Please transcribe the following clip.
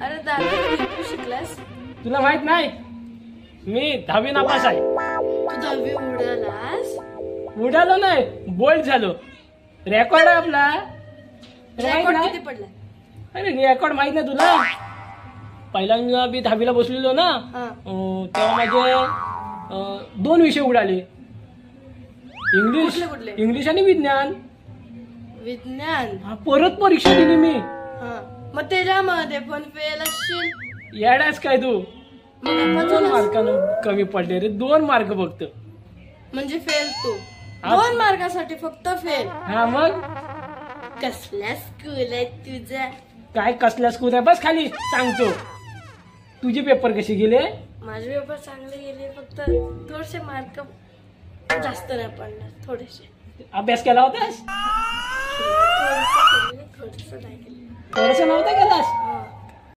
अरे दादा तू शिकलास? तुला माहित नाही मी 10वी नापास आहे. तू 10वी उडालास? उडालो नाही, बोल्ड झालो. रेकॉर्ड आहे आपला. रेकॉर्ड किती पडला? अरे रेकॉर्ड माहित नाही तुला? पहिल्यांदा मी 10वीला बसलेलो ना, तेव्हा माझे 2 विषय उडाले. इंग्लिश आणि विज्ञान. विज्ञान? परत परीक्षा दिली मी. मग त्याच्यामध्ये पण फेल असशील. येडास काय तू? 2 मार्कानं कमी पडले रे. 2 मार्क फक्त. म्हणजे फेल तू? 2 मार्कासाठी फक्त फेल? हा मग कसल्या स्कूल आहे तुझा? काय कसल्या स्कूल आहे? बस खाली सांगतो. तुझे पेपर कसे गेले? माझे पेपर चांगले गेले, फक्त थोडेसे मार्क जास्त नाही पडणार. थोडेसे. अभ्यास केला होतास? थोडस नाही केलं. थोडस नव्हता केलास?